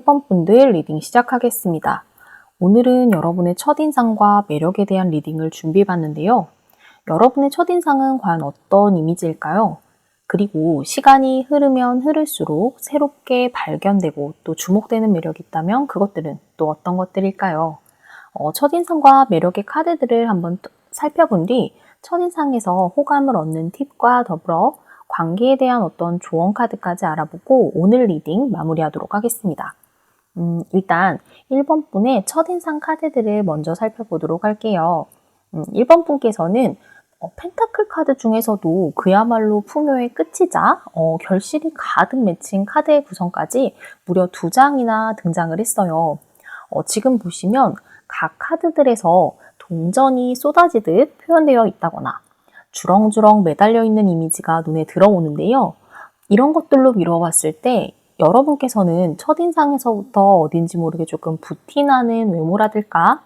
1번 분들 리딩 시작하겠습니다. 오늘은 여러분의 첫인상과 매력에 대한 리딩을 준비해봤는데요. 여러분의 첫인상은 과연 어떤 이미지일까요? 그리고 시간이 흐르면 흐를수록 새롭게 발견되고 또 주목되는 매력이 있다면 그것들은 또 어떤 것들일까요? 첫인상과 매력의 카드들을 한번 살펴본 뒤 첫인상에서 호감을 얻는 팁과 더불어 관계에 대한 어떤 조언 카드까지 알아보고 오늘 리딩 마무리하도록 하겠습니다. 일단 1번 분의 첫인상 카드들을 먼저 살펴보도록 할게요. 1번 분께서는 펜타클 카드 중에서도 그야말로 풍요의 끝이자 결실이 가득 맺힌 카드의 구성까지 무려 2장이나 등장을 했어요. 지금 보시면 각 카드들에서 동전이 쏟아지듯 표현되어 있다거나 주렁주렁 매달려 있는 이미지가 눈에 들어오는데요. 이런 것들로 미뤄봤을 때 여러분께서는 첫인상에서부터 어딘지 모르게 조금 부티나는 외모라든가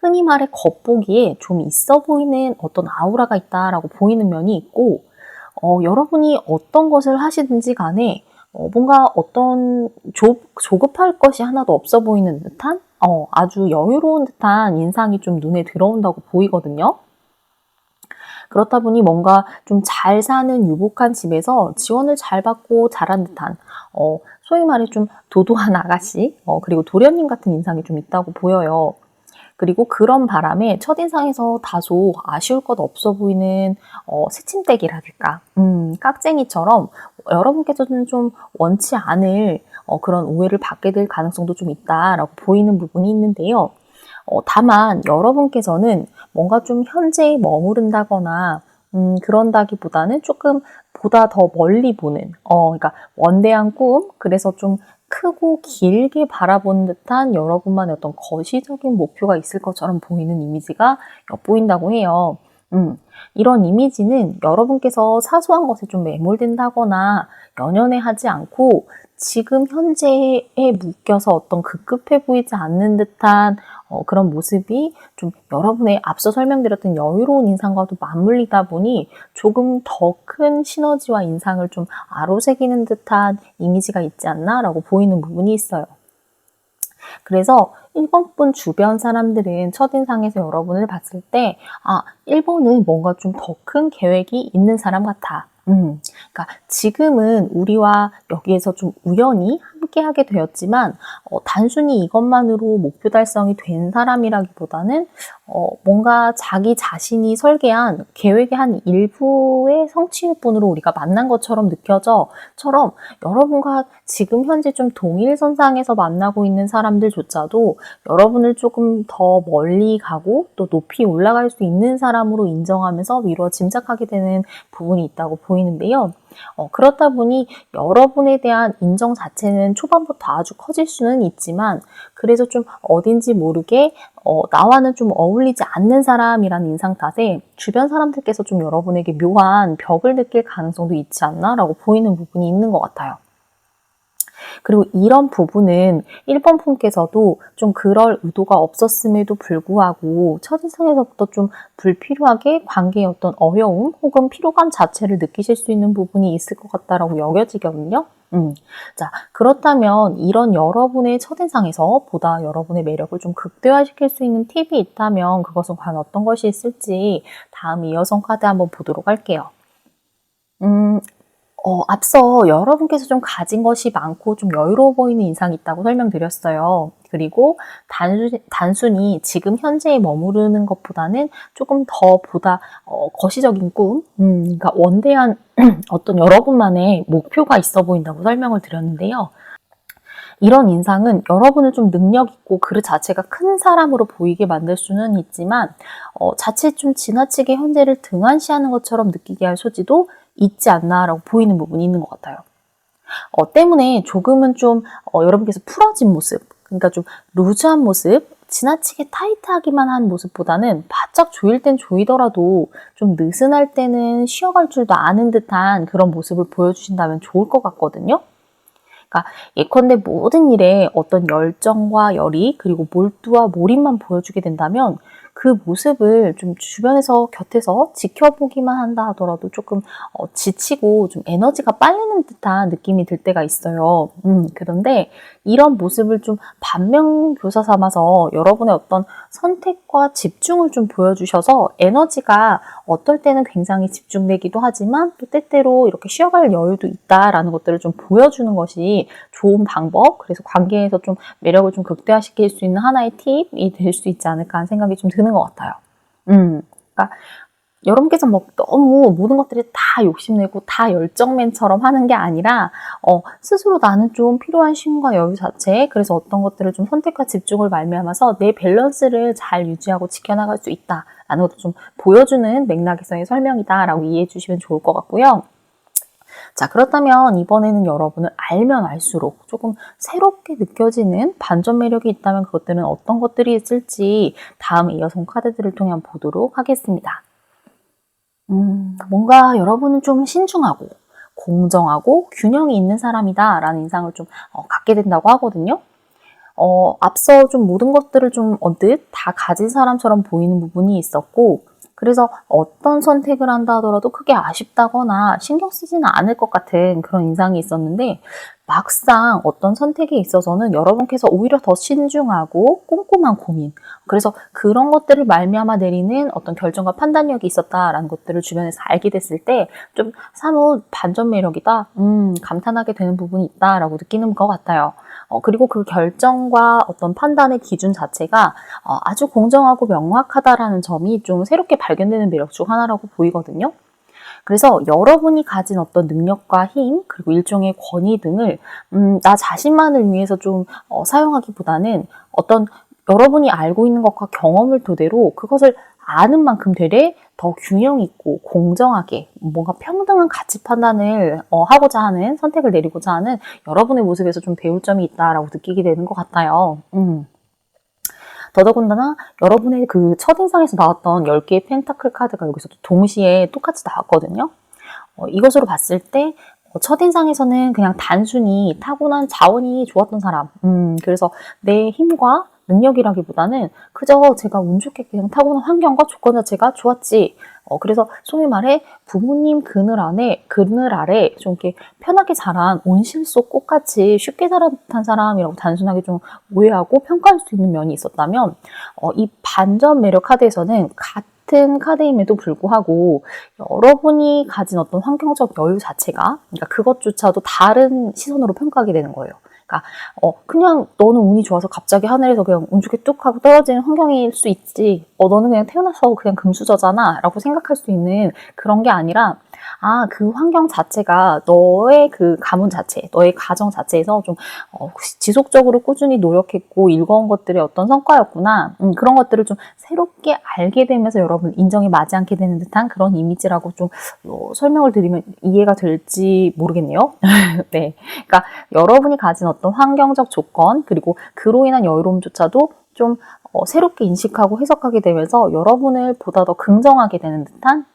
흔히 말해 겉보기에 좀 있어 보이는 어떤 아우라가 있다라고 보이는 면이 있고 여러분이 어떤 것을 하시든지 간에 뭔가 어떤 조급할 것이 하나도 없어 보이는 듯한 아주 여유로운 듯한 인상이 좀 눈에 들어온다고 보이거든요. 그렇다 보니 뭔가 좀 잘 사는 유복한 집에서 지원을 잘 받고 자란 듯한 소위 말해 좀 도도한 아가씨 그리고 도련님 같은 인상이 좀 있다고 보여요. 그리고 그런 바람에 첫인상에서 다소 아쉬울 것 없어 보이는 새침대기라든가 깍쟁이처럼 여러분께서는 좀 원치 않을 그런 오해를 받게 될 가능성도 좀 있다라고 보이는 부분이 있는데요. 다만 여러분께서는 뭔가 좀 현재에 머무른다거나 그런다기보다는 조금 보다 더 멀리 보는 그러니까 원대한 꿈, 그래서 좀 크고 길게 바라보는 듯한 여러분만의 어떤 거시적인 목표가 있을 것처럼 보이는 이미지가 엿보인다고 해요. 이런 이미지는 여러분께서 사소한 것에 좀 매몰된다거나 연연해하지 않고 지금 현재에 묶여서 어떤 급급해 보이지 않는 듯한 그런 모습이 좀 여러분의 앞서 설명드렸던 여유로운 인상과도 맞물리다 보니 조금 더 큰 시너지와 인상을 좀 아로새기는 듯한 이미지가 있지 않나라고 보이는 부분이 있어요. 그래서 1번 분 주변 사람들은 첫인상에서 여러분을 봤을 때 1번은 뭔가 좀 더 큰 계획이 있는 사람 같아. 그러니까 지금은 우리와 여기에서 좀 우연히 함께하게 되었지만 단순히 이것만으로 목표 달성이 된 사람이라기보다는 뭔가 자기 자신이 설계한 계획의 한 일부의 성취일뿐으로 우리가 만난 것처럼 느껴져처럼 여러분과 지금 현재 좀 동일선상에서 만나고 있는 사람들조차도 여러분을 조금 더 멀리 가고 또 높이 올라갈 수 있는 사람으로 인정하면서 미루어 짐작하게 되는 부분이 있다고 보이는데요. 그렇다 보니 여러분에 대한 인정 자체는 초반부터 아주 커질 수는 있지만 그래서 좀 어딘지 모르게 나와는 좀 어울리지 않는 사람이라는 인상 탓에 주변 사람들께서 좀 여러분에게 묘한 벽을 느낄 가능성도 있지 않나라고 보이는 부분이 있는 것 같아요. 그리고 이런 부분은 1번 분께서도 좀 그럴 의도가 없었음에도 불구하고 첫인상에서부터 좀 불필요하게 관계의 어떤 어려움 혹은 피로감 자체를 느끼실 수 있는 부분이 있을 것 같다라고 여겨지거든요. 자, 그렇다면 이런 여러분의 첫인상에서 보다 여러분의 매력을 좀 극대화시킬 수 있는 팁이 있다면 그것은 과연 어떤 것이 있을지 다음 이어서 카드 한번 보도록 할게요. 앞서 여러분께서 좀 가진 것이 많고 좀 여유로워 보이는 인상이 있다고 설명드렸어요. 그리고 단순히 지금 현재에 머무르는 것보다는 조금 더 보다 거시적인 꿈, 그러니까 원대한 어떤 여러분만의 목표가 있어 보인다고 설명을 드렸는데요. 이런 인상은 여러분을 좀 능력 있고 그 자체가 큰 사람으로 보이게 만들 수는 있지만 자칫 좀 지나치게 현재를 등한시하는 것처럼 느끼게 할 소지도 있지 않나라고 보이는 부분이 있는 것 같아요. 때문에 조금은 좀 여러분께서 풀어진 모습, 그러니까 좀 루즈한 모습, 지나치게 타이트하기만 한 모습보다는 바짝 조일 땐 조이더라도 좀 느슨할 때는 쉬어갈 줄도 아는 듯한 그런 모습을 보여주신다면 좋을 것 같거든요. 그러니까 예컨대 모든 일에 어떤 열정과 열의 그리고 몰두와 몰입만 보여주게 된다면 그 모습을 좀 주변에서 곁에서 지켜보기만 한다 하더라도 조금 지치고 좀 에너지가 빨리는 듯한 느낌이 들 때가 있어요. 그런데 이런 모습을 좀 반면교사 삼아서 여러분의 어떤 선택과 집중을 좀 보여주셔서 에너지가 어떨 때는 굉장히 집중되기도 하지만 또 때때로 이렇게 쉬어갈 여유도 있다라는 것들을 좀 보여주는 것이 좋은 방법, 그래서 관계에서 좀 매력을 좀 극대화시킬 수 있는 하나의 팁이 될 수 있지 않을까 하는 생각이 좀 드는 것 같아요. 그러니까 여러분께서 뭐 너무 모든 것들이 다 욕심내고 다 열정맨처럼 하는 게 아니라 스스로 나는 좀 필요한 쉼과 여유 자체, 그래서 어떤 것들을 좀 선택과 집중을 말미암아서 내 밸런스를 잘 유지하고 지켜나갈 수 있다라는 것도 좀 보여주는 맥락에서의 설명이다라고 이해해 주시면 좋을 것 같고요. 자, 그렇다면 이번에는 여러분을 알면 알수록 조금 새롭게 느껴지는 반전 매력이 있다면 그것들은 어떤 것들이 있을지 다음에 이어서 카드들을 통해 한번 보도록 하겠습니다. 뭔가 여러분은 좀 신중하고 공정하고 균형이 있는 사람이다 라는 인상을 좀 갖게 된다고 하거든요. 앞서 좀 모든 것들을 좀 언뜻 다 가진 사람처럼 보이는 부분이 있었고, 그래서 어떤 선택을 한다 하더라도 크게 아쉽다거나 신경 쓰지는 않을 것 같은 그런 인상이 있었는데, 막상 어떤 선택에 있어서는 여러분께서 오히려 더 신중하고 꼼꼼한 고민, 그래서 그런 것들을 말미암아 내리는 어떤 결정과 판단력이 있었다라는 것들을 주변에서 알게 됐을 때 좀 사뭇 반전 매력이다, 감탄하게 되는 부분이 있다라고 느끼는 것 같아요. 그리고 그 결정과 어떤 판단의 기준 자체가 아주 공정하고 명확하다라는 점이 좀 새롭게 발견되는 매력 중 하나라고 보이거든요. 그래서 여러분이 가진 어떤 능력과 힘, 그리고 일종의 권위 등을 나 자신만을 위해서 좀 사용하기보다는 어떤 여러분이 알고 있는 것과 경험을 토대로 그것을 아는 만큼 되레 더 균형 있고 공정하게 뭔가 평등한 가치 판단을 하고자 하는, 선택을 내리고자 하는 여러분의 모습에서 좀 배울 점이 있다라고 느끼게 되는 것 같아요. 더더군다나 여러분의 그 첫인상에서 나왔던 10개의 펜타클 카드가 여기서 동시에 똑같이 나왔거든요. 이것으로 봤을 때 첫인상에서는 그냥 단순히 타고난 자원이 좋았던 사람, 그래서 내 힘과 능력이라기보다는 그저 제가 운 좋게 그냥 타고난 환경과 조건 자체가 좋았지. 그래서 소위 말해 부모님 그늘 아래 좀 이렇게 편하게 자란 온실 속 꽃같이 쉽게 자란 사람이라고 단순하게 좀 오해하고 평가할 수 있는 면이 있었다면, 이 반전 매력 카드에서는 같은 카드임에도 불구하고 여러분이 가진 어떤 환경적 여유 자체가, 그러니까 그것조차도 다른 시선으로 평가하게 되는 거예요. 그러니까 그냥 너는 운이 좋아서 갑자기 하늘에서 그냥 운 좋게 뚝 하고 떨어지는 환경일 수 있지, 너는 그냥 태어나서 그냥 금수저잖아 라고 생각할 수 있는 그런 게 아니라, 그 환경 자체가 너의 그 가문 자체, 너의 가정 자체에서 좀 지속적으로 꾸준히 노력했고 일궈온 것들의 어떤 성과였구나, 그런 것들을 좀 새롭게 알게 되면서 여러분 인정이 마지 않게 되는 듯한 그런 이미지라고 좀 설명을 드리면 이해가 될지 모르겠네요. 네, 그러니까 여러분이 가진 어떤 환경적 조건, 그리고 그로 인한 여유로움조차도 좀 새롭게 인식하고 해석하게 되면서 여러분을 보다 더 긍정하게 되는 듯한,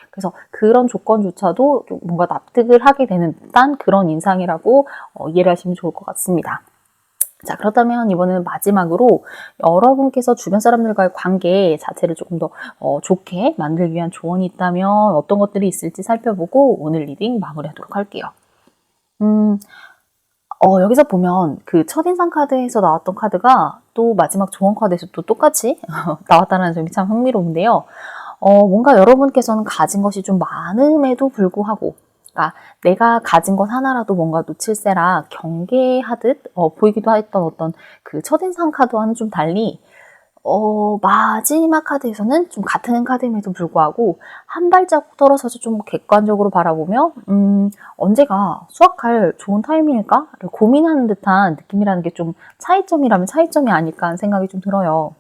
그래서 그런 조건조차도 좀 뭔가 납득을 하게 되는 듯한 그런 인상이라고 이해를 하시면 좋을 것 같습니다. 자, 그렇다면 이번에는 마지막으로 여러분께서 주변 사람들과의 관계 자체를 조금 더 좋게 만들기 위한 조언이 있다면 어떤 것들이 있을지 살펴보고 오늘 리딩 마무리하도록 할게요. 여기서 보면 그 첫인상 카드에서 나왔던 카드가 또 마지막 조언 카드에서 또 똑같이 나왔다는 점이 참 흥미로운데요. 뭔가 여러분께서는 가진 것이 좀 많음에도 불구하고, 그러니까 내가 가진 것 하나라도 뭔가 놓칠세라 경계하듯 보이기도 했던 어떤 그 첫인상 카드와는 좀 달리 마지막 카드에서는 좀 같은 카드임에도 불구하고 한 발자국 떨어져서 좀 객관적으로 바라보며 언제가 수확할 좋은 타이밍일까를 고민하는 듯한 느낌이라는 게 좀 차이점이라면 차이점이 아닐까 하는 생각이 좀 들어요.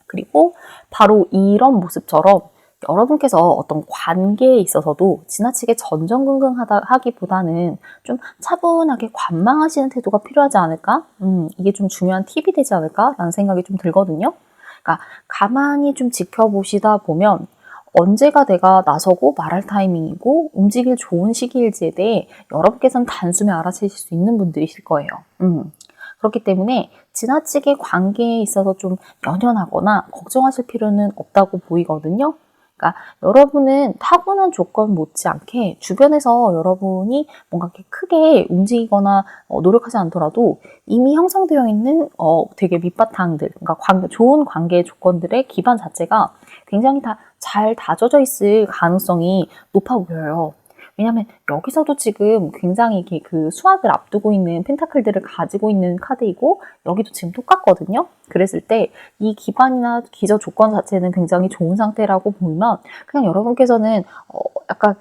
그리고 바로 이런 모습처럼 여러분께서 어떤 관계에 있어서도 지나치게 전전긍긍하기보다는 좀 차분하게 관망하시는 태도가 필요하지 않을까? 이게 좀 중요한 팁이 되지 않을까라는 생각이 좀 들거든요. 그러니까 가만히 좀 지켜보시다 보면 언제가 내가 나서고 말할 타이밍이고 움직일 좋은 시기일지에 대해 여러분께서는 단숨에 알아채실 수 있는 분들이실 거예요. 그렇기 때문에 지나치게 관계에 있어서 좀 연연하거나 걱정하실 필요는 없다고 보이거든요. 그러니까 여러분은 타고난 조건 못지않게 주변에서 여러분이 뭔가 이렇게 크게 움직이거나 노력하지 않더라도 이미 형성되어 있는 되게 밑바탕들, 그러니까 좋은 관계 조건들의 기반 자체가 굉장히 다 잘 다져져 있을 가능성이 높아 보여요. 왜냐면 여기서도 지금 굉장히 이렇게 그 수학을 앞두고 있는 펜타클들을 가지고 있는 카드이고 여기도 지금 똑같거든요. 그랬을 때 이 기반이나 기저 조건 자체는 굉장히 좋은 상태라고 보면 그냥 여러분께서는 약간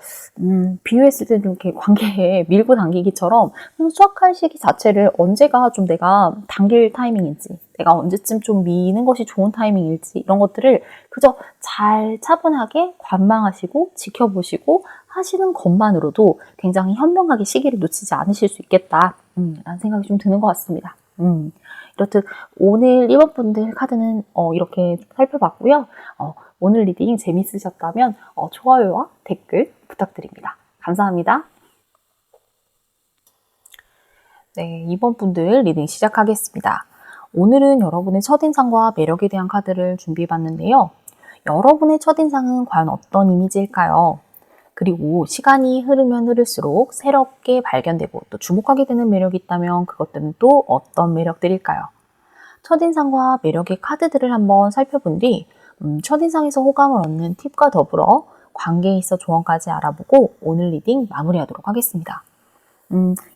비유했을 때는 이렇게 관계에 밀고 당기기처럼 그냥 수학할 시기 자체를 언제가 좀 내가 당길 타이밍인지 내가 언제쯤 좀 미는 것이 좋은 타이밍일지 이런 것들을 그저 잘 차분하게 관망하시고 지켜보시고 하시는 것만으로도 굉장히 현명하게 시기를 놓치지 않으실 수 있겠다 라는 생각이 좀 드는 것 같습니다. 이렇듯 오늘 1번 분들 카드는 이렇게 살펴봤고요. 오늘 리딩 재밌으셨다면 좋아요와 댓글 부탁드립니다. 감사합니다. 네, 2번 분들 리딩 시작하겠습니다. 오늘은 여러분의 첫인상과 매력에 대한 카드를 준비해봤는데요. 여러분의 첫인상은 과연 어떤 이미지일까요? 그리고 시간이 흐르면 흐를수록 새롭게 발견되고 또 주목하게 되는 매력이 있다면 그것들은 또 어떤 매력들일까요? 첫인상과 매력의 카드들을 한번 살펴본 뒤 첫인상에서 호감을 얻는 팁과 더불어 관계에 있어 조언까지 알아보고 오늘 리딩 마무리하도록 하겠습니다.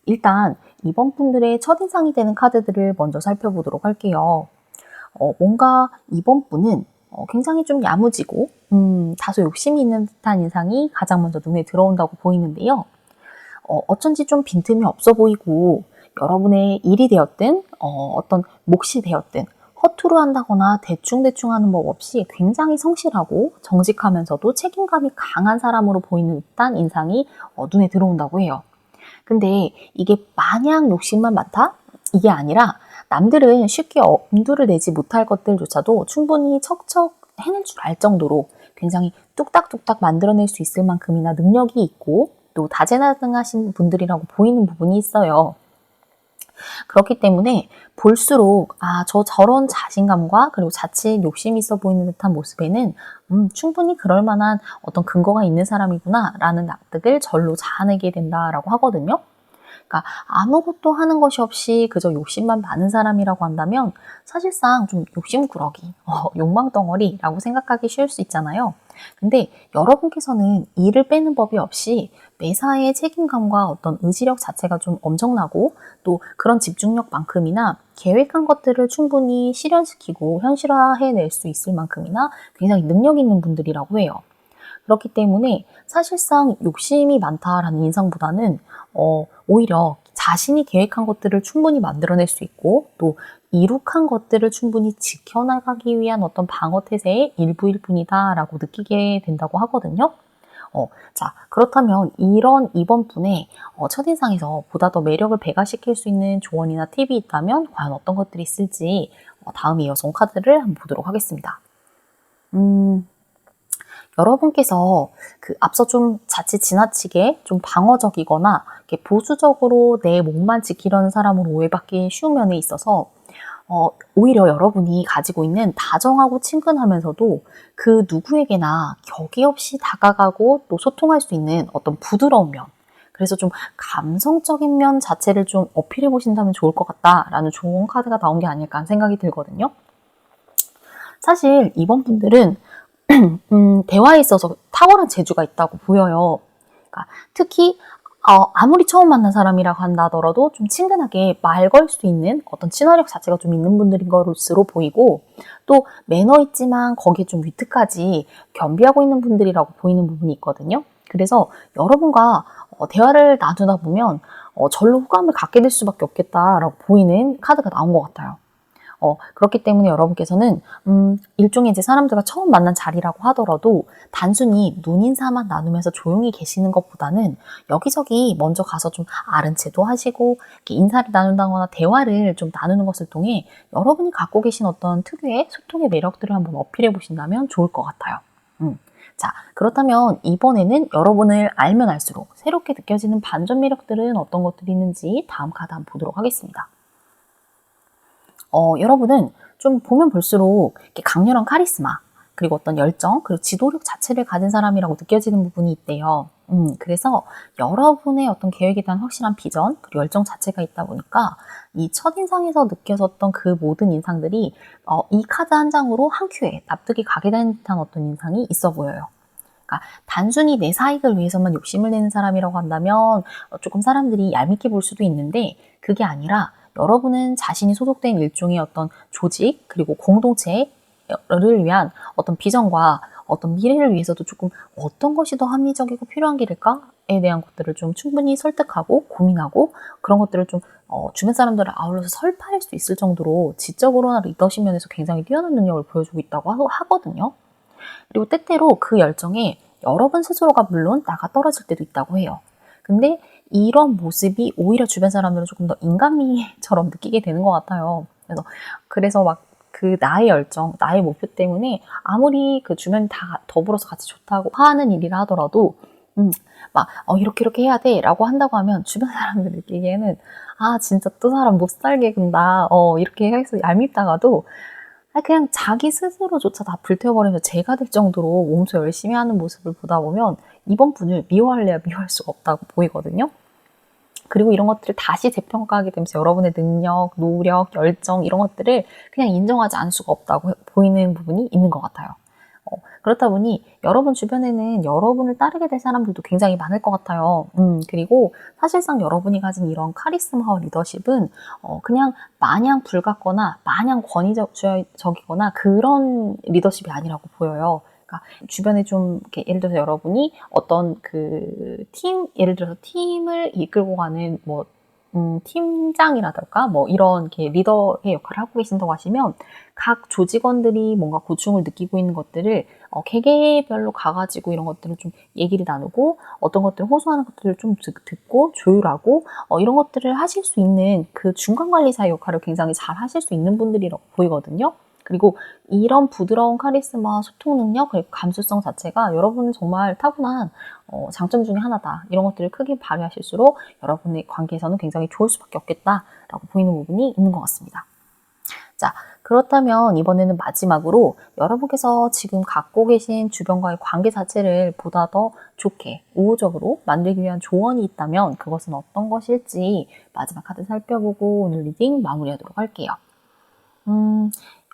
일단 이번 분들의 첫인상이 되는 카드들을 먼저 살펴보도록 할게요. 뭔가 이번 분은 굉장히 좀 야무지고 다소 욕심이 있는 듯한 인상이 가장 먼저 눈에 들어온다고 보이는데요. 어쩐지 좀 빈틈이 없어 보이고 여러분의 일이 되었든 어떤 몫이 되었든 허투루 한다거나 대충대충 하는 법 없이 굉장히 성실하고 정직하면서도 책임감이 강한 사람으로 보이는 듯한 인상이 눈에 들어온다고 해요. 근데 이게 마냥 욕심만 많다? 이게 아니라 남들은 쉽게 엄두를 내지 못할 것들조차도 충분히 척척 해낼 줄 알 정도로 굉장히 뚝딱뚝딱 만들어낼 수 있을 만큼이나 능력이 있고 또 다재다능하신 분들이라고 보이는 부분이 있어요. 그렇기 때문에 볼수록 저런 자신감과 그리고 자칫 욕심이 있어 보이는 듯한 모습에는 충분히 그럴 만한 어떤 근거가 있는 사람이구나 라는 납득을 절로 자아내게 된다라고 하거든요. 그러니까 아무것도 하는 것이 없이 그저 욕심만 많은 사람이라고 한다면 사실상 좀 욕심꾸러기, 욕망덩어리라고 생각하기 쉬울 수 있잖아요. 근데 여러분께서는 이를 빼는 법이 없이 매사에 책임감과 어떤 의지력 자체가 좀 엄청나고 또 그런 집중력만큼이나 계획한 것들을 충분히 실현시키고 현실화해낼 수 있을 만큼이나 굉장히 능력 있는 분들이라고 해요. 그렇기 때문에 사실상 욕심이 많다라는 인상보다는 오히려 자신이 계획한 것들을 충분히 만들어낼 수 있고 또 이룩한 것들을 충분히 지켜나가기 위한 어떤 방어태세의 일부일 뿐이다 라고 느끼게 된다고 하거든요. 자, 그렇다면 이런 이번 분의 첫인상에서 보다 더 매력을 배가시킬 수 있는 조언이나 팁이 있다면 과연 어떤 것들이 있을지 다음 이어서 카드를 한번 보도록 하겠습니다. 여러분께서 앞서 좀 자칫 지나치게 좀 방어적이거나 이렇게 보수적으로 내 몸만 지키려는 사람으로 오해받기 쉬운 면에 있어서 오히려 여러분이 가지고 있는 다정하고 친근하면서도 그 누구에게나 격이 없이 다가가고 또 소통할 수 있는 어떤 부드러운 면, 그래서 좀 감성적인 면 자체를 좀 어필해 보신다면 좋을 것 같다라는 좋은 카드가 나온 게 아닐까 하는 생각이 들거든요. 사실 이번 분들은 대화에 있어서 탁월한 재주가 있다고 보여요. 그러니까 특히 아무리 처음 만난 사람이라고 한다더라도 좀 친근하게 말 걸 수 있는 어떤 친화력 자체가 좀 있는 분들인 것으로 보이고 또 매너 있지만 거기에 좀 위트까지 겸비하고 있는 분들이라고 보이는 부분이 있거든요. 그래서 여러분과 대화를 나누다 보면 절로 호감을 갖게 될 수밖에 없겠다라고 보이는 카드가 나온 것 같아요. 그렇기 때문에 여러분께서는 일종의 이제 사람들과 처음 만난 자리라고 하더라도 단순히 눈인사만 나누면서 조용히 계시는 것보다는 여기저기 먼저 가서 좀 아른 체도 하시고 이렇게 인사를 나눈다거나 대화를 좀 나누는 것을 통해 여러분이 갖고 계신 어떤 특유의 소통의 매력들을 한번 어필해 보신다면 좋을 것 같아요. 자, 그렇다면 이번에는 여러분을 알면 알수록 새롭게 느껴지는 반전 매력들은 어떤 것들이 있는지 다음 카드 한번 보도록 하겠습니다. 여러분은 좀 보면 볼수록 이렇게 강렬한 카리스마, 그리고 어떤 열정, 그리고 지도력 자체를 가진 사람이라고 느껴지는 부분이 있대요. 그래서 여러분의 어떤 계획에 대한 확실한 비전, 그리고 열정 자체가 있다 보니까 이 첫인상에서 느껴졌던 그 모든 인상들이 이 카드 한 장으로 한 큐에 납득이 가게 되는 듯한 어떤 인상이 있어 보여요. 그러니까 단순히 내 사익을 위해서만 욕심을 내는 사람이라고 한다면 조금 사람들이 얄밉게 볼 수도 있는데, 그게 아니라 여러분은 자신이 소속된 일종의 어떤 조직, 그리고 공동체를 위한 어떤 비전과 어떤 미래를 위해서도 조금 어떤 것이 더 합리적이고 필요한 길일까에 대한 것들을 좀 충분히 설득하고 고민하고, 그런 것들을 좀 주변 사람들을 아울러서 설파할 수 있을 정도로 지적으로나 리더십 면에서 굉장히 뛰어난 능력을 보여주고 있다고 하거든요. 그리고 때때로 그 열정에 여러분 스스로가 물론 나가 떨어질 때도 있다고 해요. 근데 이런 모습이 오히려 주변 사람들은 조금 더 인간미처럼 느끼게 되는 것 같아요. 그래서 막 그 나의 열정, 나의 목표 때문에 아무리 그 주변이 다 더불어서 같이 좋다고 하는 일이라 하더라도 이렇게 해야 돼 라고 한다고 하면 주변 사람들 느끼기에는 진짜 또 사람 못 살게 군다 이렇게 해서 얄밉다가도 그냥 자기 스스로조차 다 불태워버리면서 재가 될 정도로 몸소 열심히 하는 모습을 보다 보면 이번 분을 미워할래야 미워할 수가 없다고 보이거든요. 그리고 이런 것들을 다시 재평가하게 되면서 여러분의 능력, 노력, 열정 이런 것들을 그냥 인정하지 않을 수가 없다고 보이는 부분이 있는 것 같아요. 그렇다 보니 여러분 주변에는 여러분을 따르게 될 사람들도 굉장히 많을 것 같아요. 그리고 사실상 여러분이 가진 이런 카리스마와 리더십은 그냥 마냥 불같거나 마냥 권위적이거나 그런 리더십이 아니라고 보여요. 그러니까 주변에 좀 이렇게 예를 들어서 여러분이 어떤 예를 들어서 팀을 이끌고 가는 팀장이라든가 이런 이렇게 리더의 역할을 하고 계신다고 하시면 각 조직원들이 뭔가 고충을 느끼고 있는 것들을 개개별로 가가지고 이런 것들을 좀 얘기를 나누고 어떤 것들을 호소하는 것들을 좀 듣고 조율하고 이런 것들을 하실 수 있는 그 중간관리사의 역할을 굉장히 잘 하실 수 있는 분들이라고 보이거든요. 그리고 이런 부드러운 카리스마, 소통 능력, 그리고 감수성 자체가 여러분은 정말 타고난 장점 중에 하나다. 이런 것들을 크게 발휘하실수록 여러분의 관계에서는 굉장히 좋을 수밖에 없겠다라고 보이는 부분이 있는 것 같습니다. 자, 그렇다면 이번에는 마지막으로 여러분께서 지금 갖고 계신 주변과의 관계 자체를 보다 더 좋게 우호적으로 만들기 위한 조언이 있다면 그것은 어떤 것일지 마지막 카드 살펴보고 오늘 리딩 마무리하도록 할게요.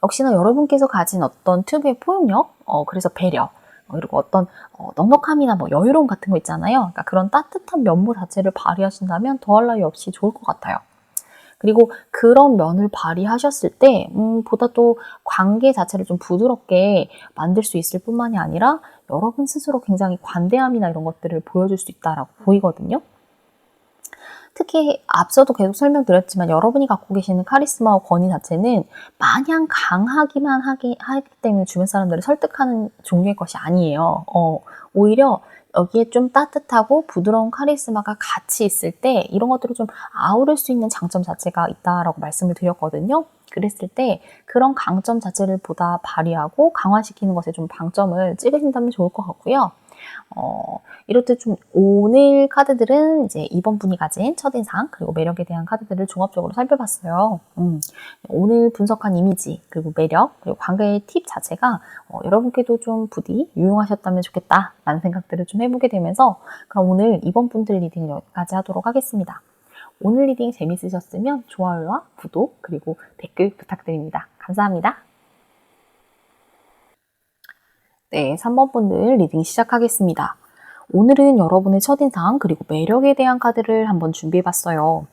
역시나 여러분께서 가진 어떤 특유의 포용력, 그래서 배려, 그리고 어떤 넉넉함이나 여유로움 같은 거 있잖아요. 그러니까 그런 따뜻한 면모 자체를 발휘하신다면 더할 나위 없이 좋을 것 같아요. 그리고 그런 면을 발휘하셨을 때 보다 또 관계 자체를 좀 부드럽게 만들 수 있을 뿐만이 아니라 여러분 스스로 굉장히 관대함이나 이런 것들을 보여줄 수 있다라고 보이거든요. 특히 앞서도 계속 설명드렸지만 여러분이 갖고 계시는 카리스마와 권위 자체는 마냥 강하기만 하기 때문에 주변 사람들을 설득하는 종류의 것이 아니에요. 오히려 여기에 좀 따뜻하고 부드러운 카리스마가 같이 있을 때 이런 것들을 좀 아우를 수 있는 장점 자체가 있다라고 말씀을 드렸거든요. 그랬을 때 그런 강점 자체를 보다 발휘하고 강화시키는 것에 좀 방점을 찍으신다면 좋을 것 같고요. 이렇듯 좀 오늘 카드들은 이제 이번 분이 가진 첫인상 그리고 매력에 대한 카드들을 종합적으로 살펴봤어요. 오늘 분석한 이미지 그리고 매력 그리고 관계의 팁 자체가 여러분께도 좀 부디 유용하셨다면 좋겠다라는 생각들을 좀 해보게 되면서 그럼 오늘 이번 분들 리딩 여기까지 하도록 하겠습니다. 오늘 리딩 재밌으셨으면 좋아요와 구독 그리고 댓글 부탁드립니다. 감사합니다. 네, 3번 분들 리딩 시작하겠습니다. 오늘은 여러분의 첫인상 그리고 매력에 대한 카드를 한번 준비해봤어요.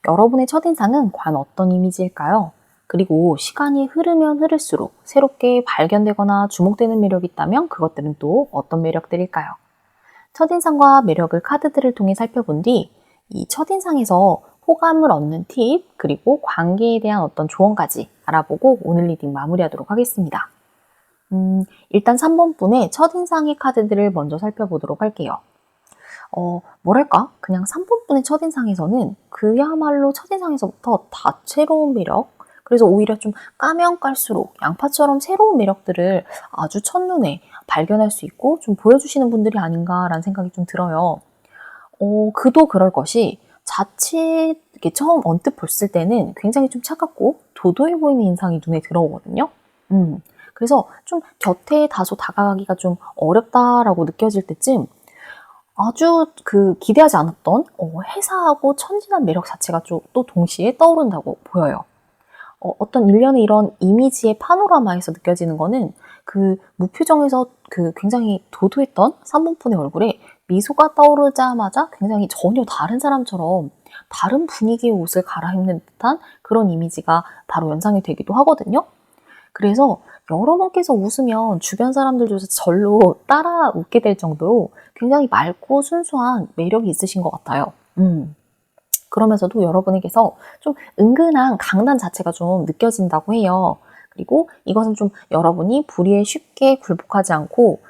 여러분의 첫인상은 과연 어떤 이미지일까요? 그리고 시간이 흐르면 흐를수록 새롭게 발견되거나 주목되는 매력이 있다면 그것들은 또 어떤 매력들일까요? 첫인상과 매력을 카드들을 통해 살펴본 뒤 이 첫인상에서 호감을 얻는 팁 그리고 관계에 대한 어떤 조언까지 알아보고 오늘 리딩 마무리하도록 하겠습니다. 일단 3번 분의 첫인상의 카드들을 먼저 살펴보도록 할게요. 그냥 3번 분의 첫인상에서는 그야말로 첫인상에서부터 다채로운 매력, 그래서 오히려 좀 까면 깔수록 양파처럼 새로운 매력들을 아주 첫눈에 발견할 수 있고 좀 보여주시는 분들이 아닌가라는 생각이 좀 들어요. 그도 그럴 것이 자칫 이렇게 처음 언뜻 봤을 때는 굉장히 좀 차갑고 도도해 보이는 인상이 눈에 들어오거든요. 그래서 좀 곁에 다소 다가가기가 좀 어렵다라고 느껴질 때쯤 아주 기대하지 않았던 해사하고 천진한 매력 자체가 또 동시에 떠오른다고 보여요. 어떤 일련의 이런 이미지의 파노라마에서 느껴지는 거는 무표정에서 굉장히 도도했던 삼분푼의 얼굴에 미소가 떠오르자마자 굉장히 전혀 다른 사람처럼 다른 분위기의 옷을 갈아입는 듯한 그런 이미지가 바로 연상이 되기도 하거든요. 그래서 여러분께서 웃으면 주변 사람들조차 절로 따라 웃게 될 정도로 굉장히 맑고 순수한 매력이 있으신 것 같아요. 그러면서도 여러분에게서 좀 은근한 강단 자체가 좀 느껴진다고 해요. 그리고 이것은 좀 여러분이 불의에 쉽게 굴복하지 않고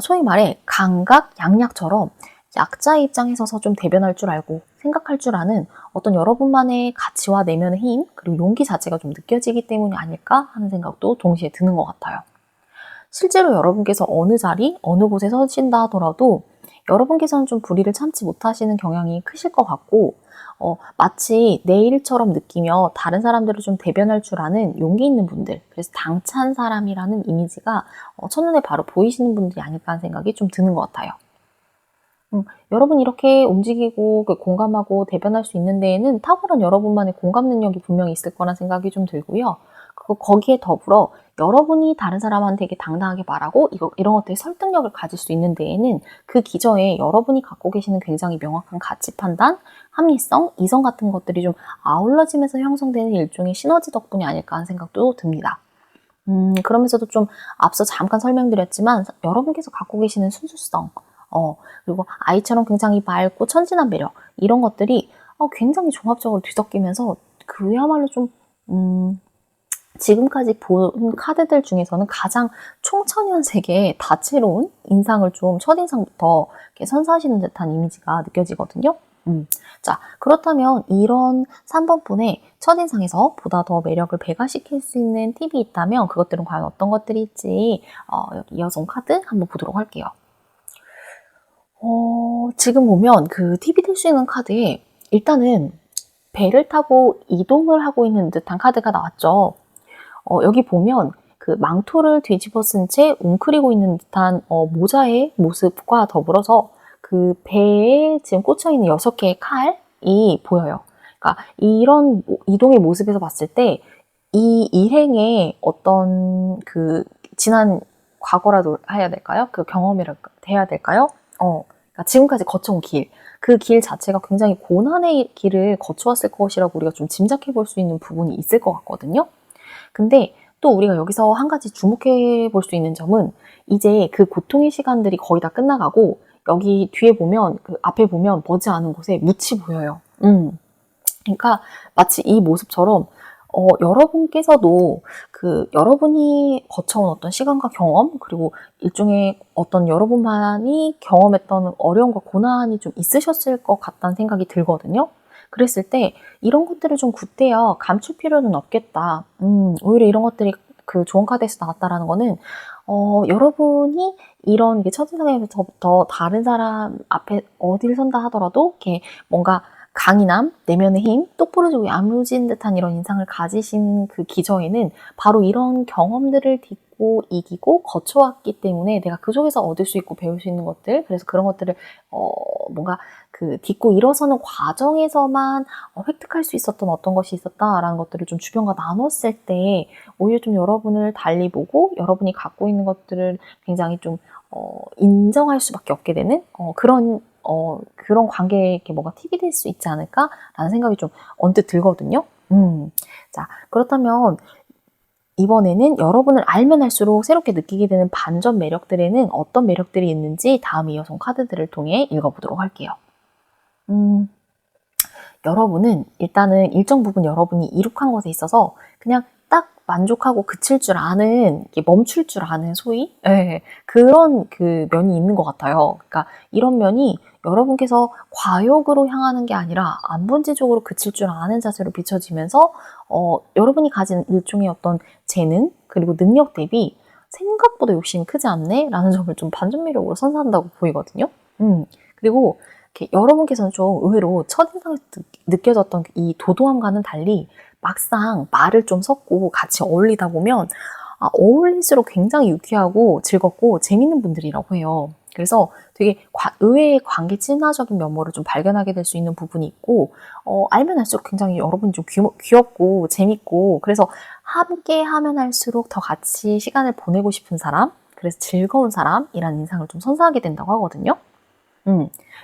소위 말해 강각, 양약처럼 약자의 입장에 서서 좀 대변할 줄 알고 생각할 줄 아는 어떤 여러분만의 가치와 내면의 힘 그리고 용기 자체가 좀 느껴지기 때문이 아닐까 하는 생각도 동시에 드는 것 같아요. 실제로 여러분께서 어느 자리, 어느 곳에 서신다 하더라도 여러분께서는 좀 불의를 참지 못하시는 경향이 크실 것 같고 마치 내 일처럼 느끼며 다른 사람들을 좀 대변할 줄 아는 용기 있는 분들, 그래서 당찬 사람이라는 이미지가 첫눈에 바로 보이시는 분들이 아닐까 하는 생각이 좀 드는 것 같아요. 여러분이 이렇게 움직이고 공감하고 대변할 수 있는 데에는 탁월한 여러분만의 공감 능력이 분명히 있을 거란 생각이 좀 들고요. 거기에 더불어 여러분이 다른 사람한테 되게 당당하게 말하고 이런 것들이 설득력을 가질 수 있는 데에는 그 기저에 여러분이 갖고 계시는 굉장히 명확한 가치 판단, 합리성, 이성 같은 것들이 좀 아울러지면서 형성되는 일종의 시너지 덕분이 아닐까 하는 생각도 듭니다. 그러면서도 좀 앞서 잠깐 설명드렸지만 여러분께서 갖고 계시는 순수성, 그리고 아이처럼 굉장히 맑고 천진한 매력 이런 것들이 굉장히 종합적으로 뒤섞이면서 그야말로 좀 지금까지 본 카드들 중에서는 가장 총천연색의 다채로운 인상을 좀 첫인상부터 이렇게 선사하시는 듯한 이미지가 느껴지거든요. 자, 그렇다면 이런 3번 분의 첫인상에서 보다 더 매력을 배가시킬 수 있는 팁이 있다면 그것들은 과연 어떤 것들이 있지 여기 이어서 온 카드 한번 보도록 할게요. 지금 보면 팁이 될 수 있는 카드에 일단은 배를 타고 이동을 하고 있는 듯한 카드가 나왔죠. 여기 보면 망토를 뒤집어 쓴 채 웅크리고 있는 듯한 모자의 모습과 더불어서 배에 지금 꽂혀있는 6개의 칼이 보여요. 그러니까 이런 이동의 모습에서 봤을 때 이 일행의 어떤 지난 과거라도 해야 될까요? 경험이라도 해야 될까요? 그러니까 지금까지 거쳐온 길, 그 길 자체가 굉장히 고난의 길을 거쳐왔을 것이라고 우리가 좀 짐작해 볼 수 있는 부분이 있을 것 같거든요. 근데 또 우리가 여기서 한 가지 주목해 볼 수 있는 점은 이제 그 고통의 시간들이 거의 다 끝나가고 여기 뒤에 보면 앞에 보면 머지않은 곳에 묻이 보여요. 그러니까 마치 이 모습처럼 여러분께서도 여러분이 거쳐온 어떤 시간과 경험 그리고 일종의 어떤 여러분만이 경험했던 어려움과 고난이 좀 있으셨을 것 같다는 생각이 들거든요. 그랬을 때 이런 것들을 좀 굳대어 감출 필요는 없겠다. 오히려 이런 것들이 좋은 카드에서 나왔다라는 거는 여러분이 이런 첫인상에서부터 다른 사람 앞에 어딜 선다 하더라도 이렇게 뭔가 강인함, 내면의 힘, 똑부러지고 야무진 듯한 이런 인상을 가지신 기저에는 바로 이런 경험들을 딛고 이기고 거쳐왔기 때문에 내가 그 속에서 얻을 수 있고 배울 수 있는 것들, 그래서 그런 것들을 뭔가 딛고 일어서는 과정에서만 획득할 수 있었던 어떤 것이 있었다라는 것들을 좀 주변과 나눴을 때 오히려 좀 여러분을 달리 보고 여러분이 갖고 있는 것들을 굉장히 좀 인정할 수밖에 없게 되는 그런 관계에 뭔가 팁이 될 수 있지 않을까라는 생각이 좀 언뜻 들거든요. 자, 그렇다면 이번에는 여러분을 알면 알수록 새롭게 느끼게 되는 반전 매력들에는 어떤 매력들이 있는지 다음 이어서 카드들을 통해 읽어보도록 할게요. 여러분은 일단은 일정 부분 여러분이 이룩한 것에 있어서 그냥 딱 만족하고 그칠 줄 아는, 멈출 줄 아는 소위 그런 면이 있는 것 같아요. 그러니까 이런 면이 여러분께서 과욕으로 향하는 게 아니라 안본질적으로 그칠 줄 아는 자세로 비춰지면서 여러분이 가진 일종의 어떤 재능 그리고 능력 대비 생각보다 욕심이 크지 않네? 라는 점을 좀 반전 매력으로 선사한다고 보이거든요. 그리고 여러분께서는 좀 의외로 첫인상에서 느껴졌던 이 도도함과는 달리 막상 말을 좀 섞고 같이 어울리다 보면 어울릴수록 굉장히 유쾌하고 즐겁고 재밌는 분들이라고 해요. 그래서 되게 의외의 관계 친화적인 면모를 좀 발견하게 될 수 있는 부분이 있고, 알면 할수록 굉장히 여러분이 좀 귀엽고 재밌고, 그래서 함께 하면 할수록 더 같이 시간을 보내고 싶은 사람, 그래서 즐거운 사람이라는 인상을 좀 선사하게 된다고 하거든요.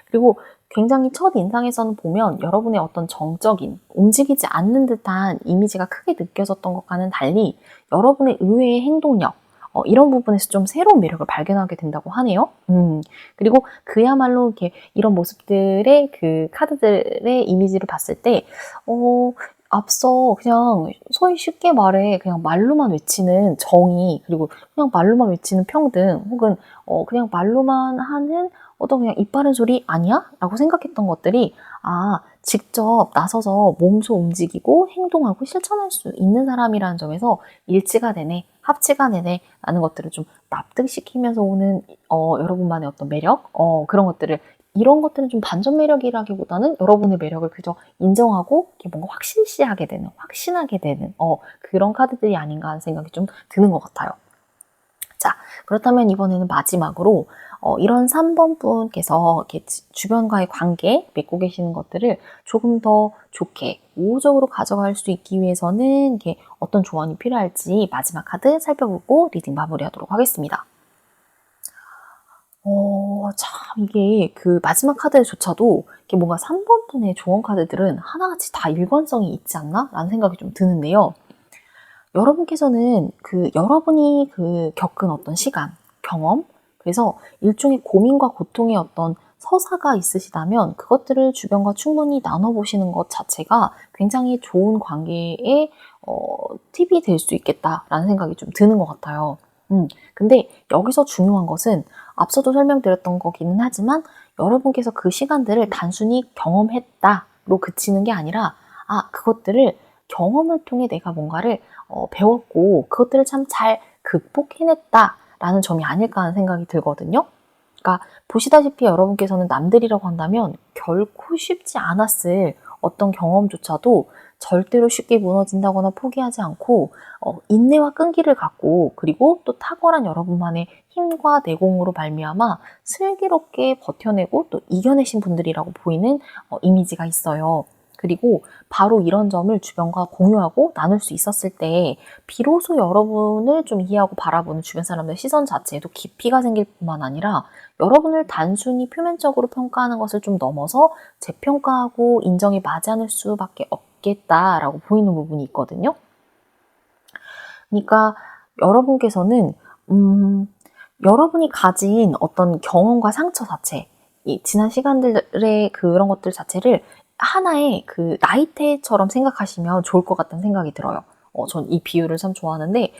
그리고 굉장히 첫 인상에서는 보면 여러분의 어떤 정적인, 움직이지 않는 듯한 이미지가 크게 느껴졌던 것과는 달리 여러분의 의외의 행동력, 이런 부분에서 좀 새로운 매력을 발견하게 된다고 하네요. 그리고 그야말로 이렇게 이런 모습들의 그 카드들의 이미지를 봤을 때, 앞서 그냥 소위 쉽게 말해 그냥 말로만 외치는 정의, 그리고 그냥 말로만 외치는 평등, 혹은 그냥 말로만 하는 어떤 그냥 입 바른 소리 아니야? 라고 생각했던 것들이 직접 나서서 몸소 움직이고 행동하고 실천할 수 있는 사람이라는 점에서 일치가 되네, 합치가 되네 라는 것들을 좀 납득시키면서 오는 여러분만의 어떤 매력, 그런 것들을, 이런 것들은 좀 반전 매력이라기보다는 여러분의 매력을 그저 인정하고 이렇게 뭔가 확신시하게 되는, 확신하게 되는 그런 카드들이 아닌가 하는 생각이 좀 드는 것 같아요. 자, 그렇다면 이번에는 마지막으로 이런 3번 분께서 이렇게 주변과의 관계 맺고 계시는 것들을 조금 더 좋게 우호적으로 가져갈 수 있기 위해서는 이게 어떤 조언이 필요할지 마지막 카드 살펴보고 리딩 마무리하도록 하겠습니다. 참 이게 그 마지막 카드조차도 이게 뭔가 3번 분의 조언 카드들은 하나같이 다 일관성이 있지 않나? 라는 생각이 좀 드는데요. 여러분께서는 여러분이 겪은 어떤 시간, 경험, 그래서 일종의 고민과 고통의 어떤 서사가 있으시다면 그것들을 주변과 충분히 나눠보시는 것 자체가 굉장히 좋은 관계의 팁이 될 수 있겠다라는 생각이 좀 드는 것 같아요. 근데 여기서 중요한 것은 앞서도 설명드렸던 거기는 하지만 여러분께서 그 시간들을 단순히 경험했다로 그치는 게 아니라 그것들을 경험을 통해 내가 뭔가를 배웠고 그것들을 참 잘 극복해냈다라는 점이 아닐까 하는 생각이 들거든요. 그러니까 보시다시피 여러분께서는 남들이라고 한다면 결코 쉽지 않았을 어떤 경험조차도 절대로 쉽게 무너진다거나 포기하지 않고 인내와 끈기를 갖고, 그리고 또 탁월한 여러분만의 힘과 내공으로 말미암아 슬기롭게 버텨내고 또 이겨내신 분들이라고 보이는 이미지가 있어요. 그리고 바로 이런 점을 주변과 공유하고 나눌 수 있었을 때 비로소 여러분을 좀 이해하고 바라보는 주변 사람들의 시선 자체에도 깊이가 생길 뿐만 아니라 여러분을 단순히 표면적으로 평가하는 것을 좀 넘어서 재평가하고 인정이 맞지 않을 수밖에 없겠다라고 보이는 부분이 있거든요. 그러니까 여러분께서는 여러분이 가진 어떤 경험과 상처 자체, 이 지난 시간들의 그런 것들 자체를 하나의 나이테처럼 생각하시면 좋을 것 같다는 생각이 들어요. 전 이 비유를 참 좋아하는데,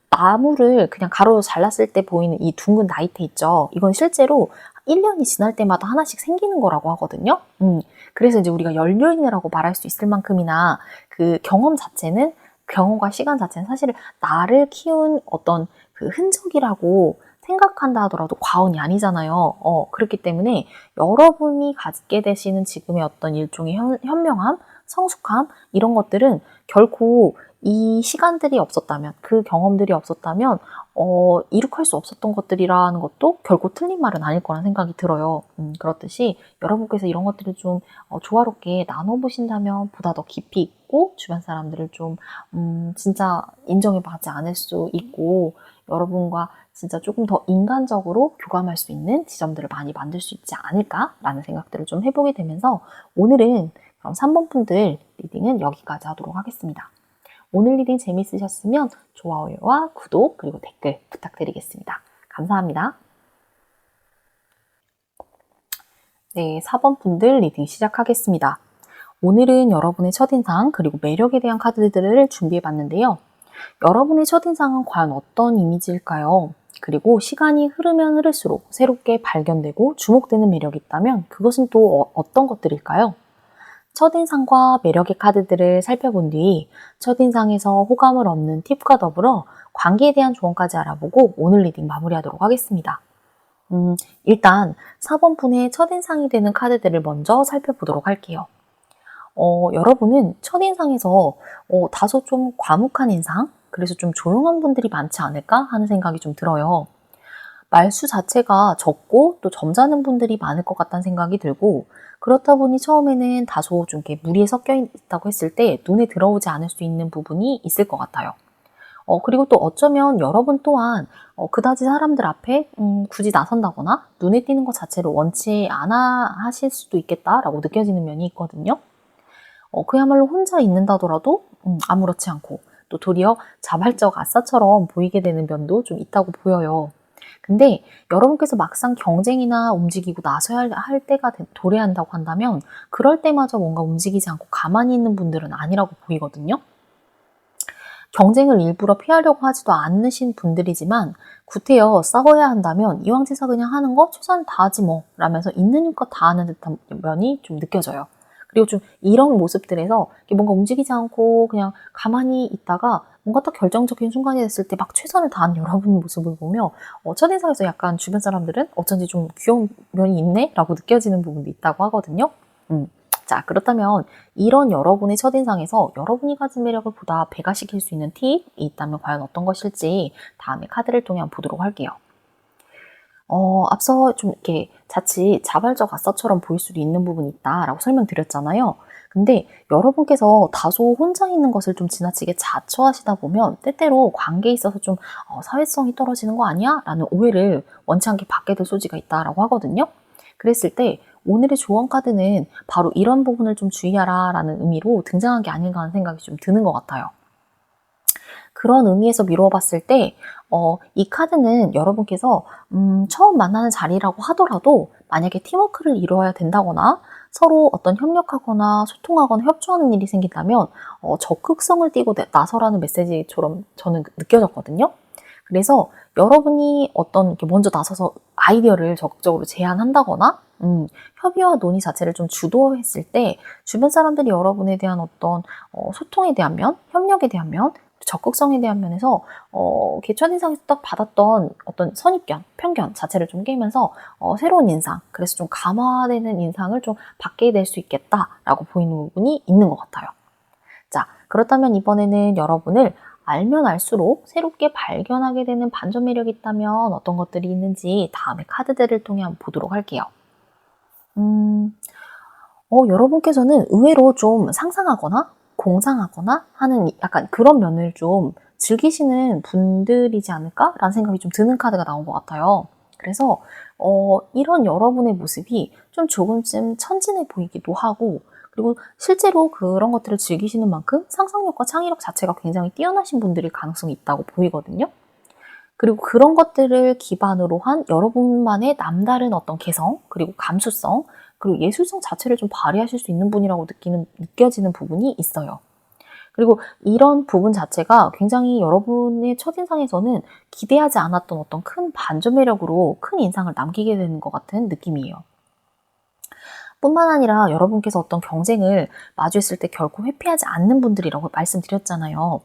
나무를 그냥 가로로 잘랐을 때 보이는 이 둥근 나이테 있죠. 이건 실제로 1년이 지날 때마다 하나씩 생기는 거라고 하거든요. 그래서 이제 우리가 연료인이라고 말할 수 있을 만큼이나 경험과 시간 자체는 사실 나를 키운 어떤 흔적이라고 생각한다 하더라도 과언이 아니잖아요. 그렇기 때문에 여러분이 갖게 되시는 지금의 어떤 일종의 현명함, 성숙함, 이런 것들은 결코 이 시간들이 없었다면, 그 경험들이 없었다면 이룩할 수 없었던 것들이라는 것도 결코 틀린 말은 아닐 거란 생각이 들어요. 그렇듯이 여러분께서 이런 것들을 좀 조화롭게 나눠보신다면 보다 더 깊이 있고 주변 사람들을 좀 진짜 인정을 받지 않을 수 있고 여러분과 진짜 조금 더 인간적으로 교감할 수 있는 지점들을 많이 만들 수 있지 않을까라는 생각들을 좀 해보게 되면서 오늘은 그럼 3번 분들 리딩은 여기까지 하도록 하겠습니다. 오늘 리딩 재밌으셨으면 좋아요와 구독 그리고 댓글 부탁드리겠습니다. 감사합니다. 네, 4번 분들 리딩 시작하겠습니다. 오늘은 여러분의 첫인상 그리고 매력에 대한 카드들을 준비해봤는데요. 여러분의 첫인상은 과연 어떤 이미지일까요? 그리고 시간이 흐르면 흐를수록 새롭게 발견되고 주목되는 매력이 있다면 그것은 또 어떤 것들일까요? 첫인상과 매력의 카드들을 살펴본 뒤 첫인상에서 호감을 얻는 팁과 더불어 관계에 대한 조언까지 알아보고 오늘 리딩 마무리하도록 하겠습니다. 일단 4번 분의 첫인상이 되는 카드들을 먼저 살펴보도록 할게요. 여러분은 첫인상에서 다소 좀 과묵한 인상, 그래서 좀 조용한 분들이 많지 않을까 하는 생각이 좀 들어요. 말수 자체가 적고 또 점잖은 분들이 많을 것 같다는 생각이 들고, 그렇다 보니 처음에는 다소 좀 이렇게 무리에 섞여 있다고 했을 때 눈에 들어오지 않을 수 있는 부분이 있을 것 같아요. 그리고 또 어쩌면 여러분 또한 그다지 사람들 앞에 굳이 나선다거나 눈에 띄는 것 자체를 원치 않아 하실 수도 있겠다라고 느껴지는 면이 있거든요. 그야말로 혼자 있는다더라도 아무렇지 않고 또 도리어 자발적 아싸처럼 보이게 되는 면도 좀 있다고 보여요. 근데 여러분께서 막상 경쟁이나 움직이고 나서야 할 때가 도래한다고 한다면 그럴 때마저 뭔가 움직이지 않고 가만히 있는 분들은 아니라고 보이거든요. 경쟁을 일부러 피하려고 하지도 않으신 분들이지만 구태여 싸워야 한다면 이왕지사 그냥 하는 거 최선을 다하지 뭐 라면서 있는 힘껏 다하는 듯한 면이 좀 느껴져요. 그리고 좀 이런 모습들에서 뭔가 움직이지 않고 그냥 가만히 있다가 뭔가 딱 결정적인 순간이 됐을 때 막 최선을 다한 여러분 모습을 보며 첫인상에서 약간 주변 사람들은 어쩐지 좀 귀여운 면이 있네? 라고 느껴지는 부분도 있다고 하거든요. 자, 그렇다면 이런 여러분의 첫인상에서 여러분이 가진 매력을 보다 배가시킬 수 있는 팁이 있다면 과연 어떤 것일지 다음에 카드를 통해 한번 보도록 할게요. 앞서 좀 이렇게 자칫 자발적 아싸처럼 보일 수도 있는 부분이 있다라고 설명드렸잖아요. 근데 여러분께서 다소 혼자 있는 것을 좀 지나치게 자처하시다 보면 때때로 관계에 있어서 좀 사회성이 떨어지는 거 아니야? 라는 오해를 원치 않게 받게 될 소지가 있다라고 하거든요. 그랬을 때 오늘의 조언 카드는 바로 이런 부분을 좀 주의하라 라는 의미로 등장한 게 아닌가 하는 생각이 좀 드는 것 같아요. 그런 의미에서 미루어 봤을 때, 이 카드는 여러분께서, 처음 만나는 자리라고 하더라도 만약에 팀워크를 이루어야 된다거나 서로 어떤 협력하거나 소통하거나 협조하는 일이 생긴다면, 적극성을 띠고 나서라는 메시지처럼 저는 느껴졌거든요. 그래서 여러분이 어떤 이렇게 먼저 나서서 아이디어를 적극적으로 제안한다거나, 협의와 논의 자체를 좀 주도했을 때 주변 사람들이 여러분에 대한 어떤 소통에 대한 면, 협력에 대한 면, 적극성에 대한 면에서 이렇게 첫인상에서 딱 받았던 어떤 선입견, 편견 자체를 좀 깨면서 새로운 인상, 그래서 좀 감화되는 인상을 좀 받게 될 수 있겠다라고 보이는 부분이 있는 것 같아요. 자, 그렇다면 이번에는 여러분을 알면 알수록 새롭게 발견하게 되는 반전 매력이 있다면 어떤 것들이 있는지 다음에 카드들을 통해 한번 보도록 할게요. 여러분께서는 의외로 좀 상상하거나 공상하거나 하는 약간 그런 면을 좀 즐기시는 분들이지 않을까라는 생각이 좀 드는 카드가 나온 것 같아요. 그래서 이런 여러분의 모습이 좀 조금쯤 천진해 보이기도 하고, 그리고 실제로 그런 것들을 즐기시는 만큼 상상력과 창의력 자체가 굉장히 뛰어나신 분들일 가능성이 있다고 보이거든요. 그리고 그런 것들을 기반으로 한 여러분만의 남다른 어떤 개성, 그리고 감수성, 그리고 예술성 자체를 좀 발휘하실 수 있는 분이라고 느껴지는 부분이 있어요. 그리고 이런 부분 자체가 굉장히 여러분의 첫인상에서는 기대하지 않았던 어떤 큰 반전 매력으로 큰 인상을 남기게 되는 것 같은 느낌이에요. 뿐만 아니라 여러분께서 어떤 경쟁을 마주했을 때 결코 회피하지 않는 분들이라고 말씀드렸잖아요.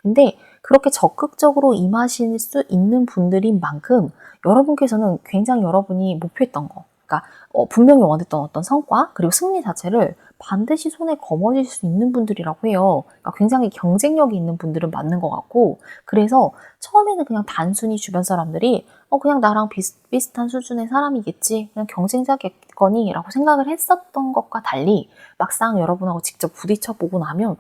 근데 그렇게 적극적으로 임하실 수 있는 분들인 만큼 여러분께서는 굉장히 여러분이 목표했던 거, 그러니까 분명히 원했던 어떤 성과 그리고 승리 자체를 반드시 손에 거머쥘 수 있는 분들이라고 해요. 그러니까 굉장히 경쟁력이 있는 분들은 맞는 것 같고, 그래서 처음에는 그냥 단순히 주변 사람들이 그냥 나랑 비슷비슷한 수준의 사람이겠지, 그냥 경쟁자겠거니 라고 생각을 했었던 것과 달리 막상 여러분하고 직접 부딪혀보고 나면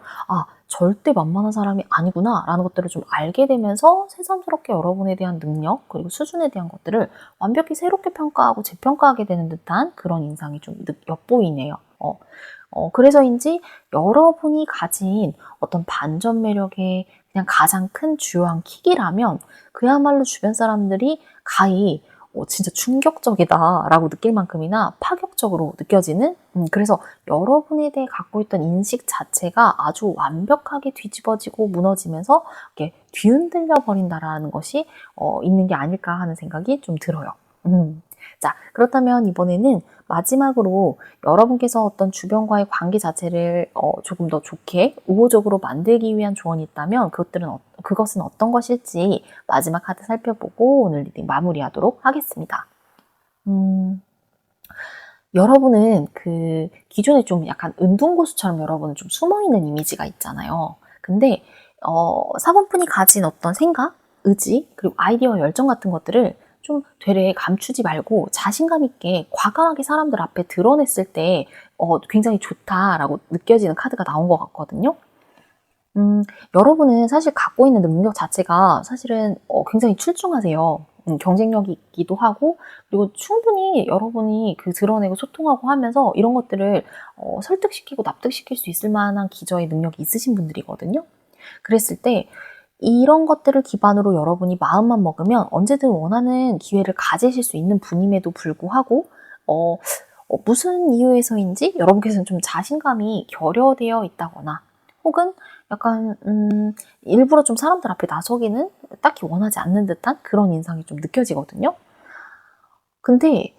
절대 만만한 사람이 아니구나 라는 것들을 좀 알게 되면서 새삼스럽게 여러분에 대한 능력 그리고 수준에 대한 것들을 완벽히 새롭게 평가하고 재평가하게 되는 듯한 그런 인상이 좀 엿보이네요. 그래서인지 여러분이 가진 어떤 반전 매력의 그냥 가장 큰 주요한 킥이라면 그야말로 주변 사람들이 가히 진짜 충격적이다 라고 느낄 만큼이나 파격적으로 느껴지는, 그래서 여러분에 대해 갖고 있던 인식 자체가 아주 완벽하게 뒤집어지고 무너지면서 이렇게 뒤흔들려 버린다라는 것이 있는 게 아닐까 하는 생각이 좀 들어요. 자, 그렇다면 이번에는 마지막으로 여러분께서 어떤 주변과의 관계 자체를 조금 더 좋게 우호적으로 만들기 위한 조언이 있다면 그것은 어떤 것일지 마지막 카드 살펴보고 오늘 리딩 마무리하도록 하겠습니다. 여러분은 그 기존에 좀 약간 은둔고수처럼 여러분은 좀 숨어있는 이미지가 있잖아요. 근데 4번분이 가진 어떤 생각, 의지, 그리고 아이디어, 열정 같은 것들을 좀 되레 감추지 말고 자신감 있게 과감하게 사람들 앞에 드러냈을 때 굉장히 좋다라고 느껴지는 카드가 나온 것 같거든요. 여러분은 사실 갖고 있는 능력 자체가 사실은 굉장히 출중하세요. 경쟁력이 있기도 하고, 그리고 충분히 여러분이 그 드러내고 소통하고 하면서 이런 것들을 설득시키고 납득시킬 수 있을 만한 기저의 능력이 있으신 분들이거든요. 그랬을 때 이런 것들을 기반으로 여러분이 마음만 먹으면 언제든 원하는 기회를 가지실 수 있는 분임에도 불구하고 무슨 이유에서인지 여러분께서는 좀 자신감이 결여되어 있다거나 혹은 약간 일부러 좀 사람들 앞에 나서기는 딱히 원하지 않는 듯한 그런 인상이 좀 느껴지거든요. 근데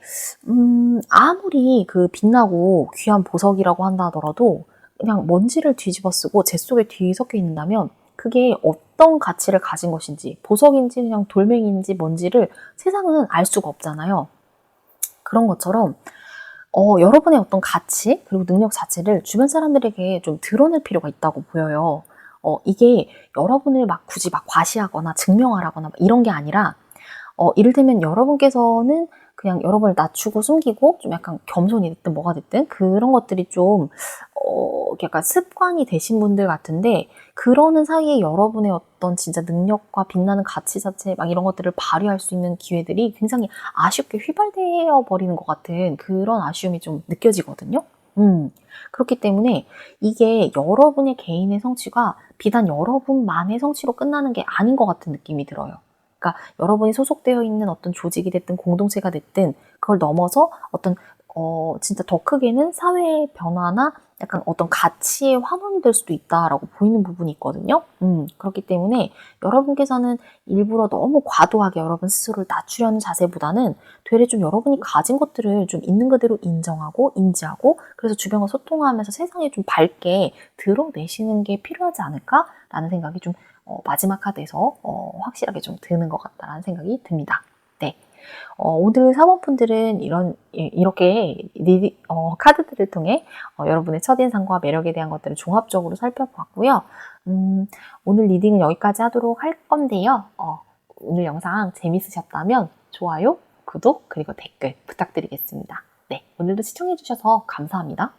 아무리 그 빛나고 귀한 보석이라고 한다 하더라도 그냥 먼지를 뒤집어 쓰고 재 속에 뒤섞여 있는다면 그게 어떤 가치를 가진 것인지, 보석인지 그냥 돌멩이인지 뭔지를 세상은 알 수가 없잖아요. 그런 것처럼 여러분의 어떤 가치 그리고 능력 자체를 주변 사람들에게 좀 드러낼 필요가 있다고 보여요. 이게 여러분을 막 굳이 막 과시하거나 증명하라거나 이런 게 아니라 이를테면 여러분께서는 그냥 여러분을 낮추고 숨기고 좀 약간 겸손이 됐든 뭐가 됐든 그런 것들이 좀 약간 습관이 되신 분들 같은데 그러는 사이에 여러분의 어떤 진짜 능력과 빛나는 가치 자체 막 이런 것들을 발휘할 수 있는 기회들이 굉장히 아쉽게 휘발되어 버리는 것 같은 그런 아쉬움이 좀 느껴지거든요. 그렇기 때문에 이게 여러분의 개인의 성취가 비단 여러분만의 성취로 끝나는 게 아닌 것 같은 느낌이 들어요. 그러니까 여러분이 소속되어 있는 어떤 조직이 됐든 공동체가 됐든 그걸 넘어서 어떤 진짜 더 크게는 사회의 변화나 약간 어떤 가치의 환원이 될 수도 있다라고 보이는 부분이 있거든요. 그렇기 때문에 여러분께서는 일부러 너무 과도하게 여러분 스스로를 낮추려는 자세보다는 되레 좀 여러분이 가진 것들을 좀 있는 그대로 인정하고 인지하고 그래서 주변과 소통하면서 세상에 좀 밝게 드러내시는 게 필요하지 않을까라는 생각이 좀 마지막 카드에서 확실하게 좀 드는 것 같다라는 생각이 듭니다. 네. 오늘 사모분들은 이렇게 카드들을 통해 여러분의 첫인상과 매력에 대한 것들을 종합적으로 살펴봤고요. 오늘 리딩은 여기까지 하도록 할 건데요. 오늘 영상 재밌으셨다면 좋아요, 구독, 그리고 댓글 부탁드리겠습니다. 네, 오늘도 시청해주셔서 감사합니다.